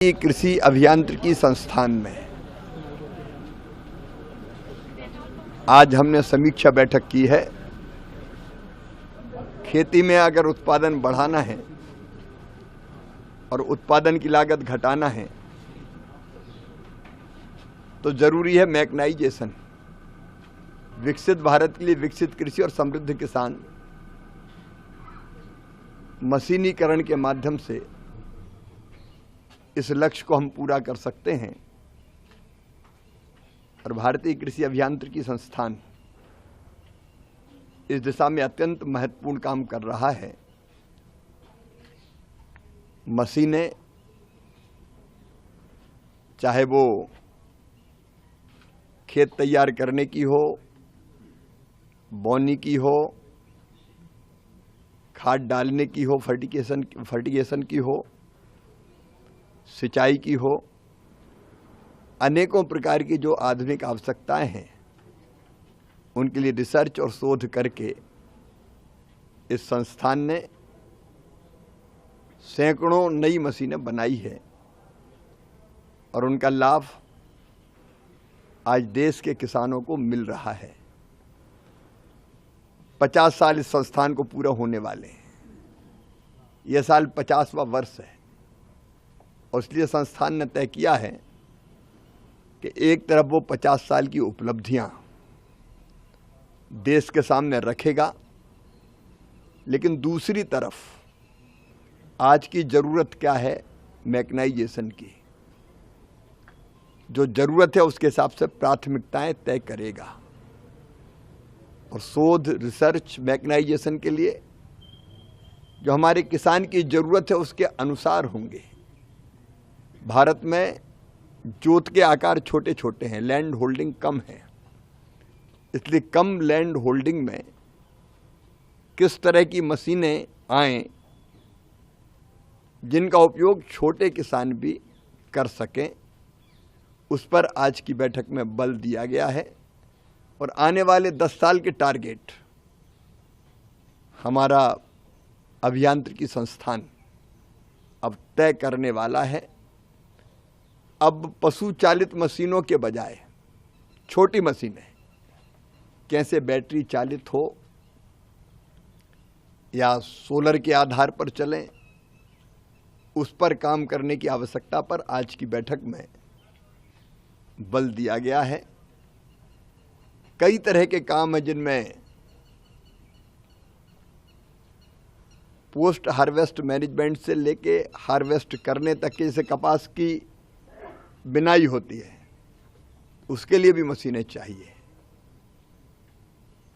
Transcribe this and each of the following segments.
कृषि अभियांत्रिकी संस्थान में आज हमने समीक्षा बैठक की है। खेती में अगर उत्पादन बढ़ाना है और उत्पादन की लागत घटाना है तो जरूरी है मैकेनाइजेशन। विकसित भारत के लिए विकसित कृषि और समृद्ध किसान मशीनीकरण के माध्यम से इस लक्ष्य को हम पूरा कर सकते हैं और भारतीय कृषि अभियांत्रिकी संस्थान इस दिशा में अत्यंत महत्वपूर्ण काम कर रहा है। मशीनें चाहे वो खेत तैयार करने की हो, बोनी की हो, खाद डालने की हो, फर्टिगेशन की हो, सिंचाई की हो, अनेकों प्रकार की जो आधुनिक आवश्यकताएं हैं उनके लिए रिसर्च और शोध करके इस संस्थान ने सैकड़ों नई मशीनें बनाई है और उनका लाभ आज देश के किसानों को मिल रहा है। 50 साल इस संस्थान को पूरा होने वाले हैं। यह साल 50वां वर्ष है और इसलिए संस्थान ने तय किया है कि एक तरफ वो 50 साल की उपलब्धियां देश के सामने रखेगा, लेकिन दूसरी तरफ आज की जरूरत क्या है मैकेनाइजेशन की, जो जरूरत है उसके हिसाब से प्राथमिकताएं तय करेगा और शोध रिसर्च मैकेनाइजेशन के लिए जो हमारे किसान की जरूरत है उसके अनुसार होंगे। भारत में जोत के आकार छोटे छोटे हैं, लैंड होल्डिंग कम है, इसलिए कम लैंड होल्डिंग में किस तरह की मशीनें आएं जिनका उपयोग छोटे किसान भी कर सकें, उस पर आज की बैठक में बल दिया गया है। और आने वाले 10 साल के टारगेट हमारा अभियांत्रिकी संस्थान अब तय करने वाला है। अब पशु चालित मशीनों के बजाय छोटी मशीनें कैसे बैटरी चालित हो या सोलर के आधार पर चलें, उस पर काम करने की आवश्यकता पर आज की बैठक में बल दिया गया है। कई तरह के काम हैं जिनमें पोस्ट हार्वेस्ट मैनेजमेंट से लेके हार्वेस्ट करने तक के, जैसे कपास की बिनाई होती है उसके लिए भी मशीनें चाहिए।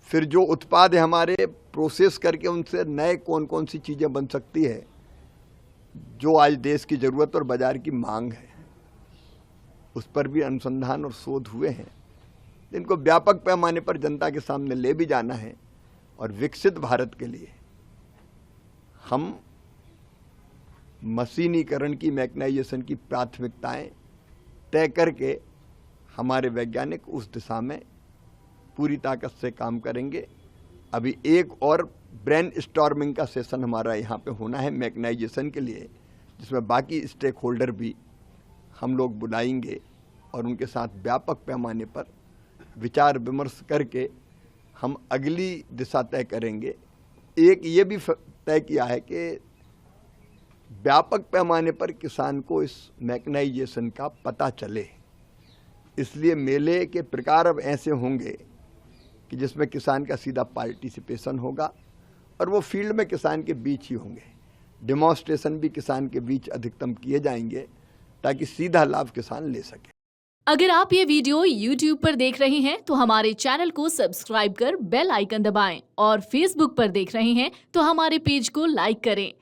फिर जो उत्पाद है हमारे प्रोसेस करके उनसे नए कौन कौन सी चीज़ें बन सकती है जो आज देश की ज़रूरत और बाज़ार की मांग है, उस पर भी अनुसंधान और शोध हुए हैं। इनको व्यापक पैमाने पर जनता के सामने ले भी जाना है और विकसित भारत के लिए हम मशीनीकरण की, मैकेनाइजेशन की प्राथमिकताएं तय करके हमारे वैज्ञानिक उस दिशा में पूरी ताकत से काम करेंगे। अभी एक और ब्रेन स्टॉर्मिंग का सेशन हमारा यहाँ पे होना है मैकेनाइजेशन के लिए, जिसमें बाकी स्टेक होल्डर भी हम लोग बुलाएंगे और उनके साथ व्यापक पैमाने पर विचार विमर्श करके हम अगली दिशा तय करेंगे। एक ये भी तय किया है कि व्यापक पैमाने पर किसान को इस मैकेनाइजेशन का पता चले, इसलिए मेले के प्रकार अब ऐसे होंगे कि जिसमें किसान का सीधा पार्टिसिपेशन होगा और वो फील्ड में किसान के बीच ही होंगे। डेमोन्स्ट्रेशन भी किसान के बीच अधिकतम किए जाएंगे ताकि सीधा लाभ किसान ले सके। अगर आप ये वीडियो YouTube पर देख रहे हैं तो हमारे चैनल को सब्सक्राइब कर बेल आइकन दबाएं और Facebook पर देख रहे हैं तो हमारे पेज को लाइक करें।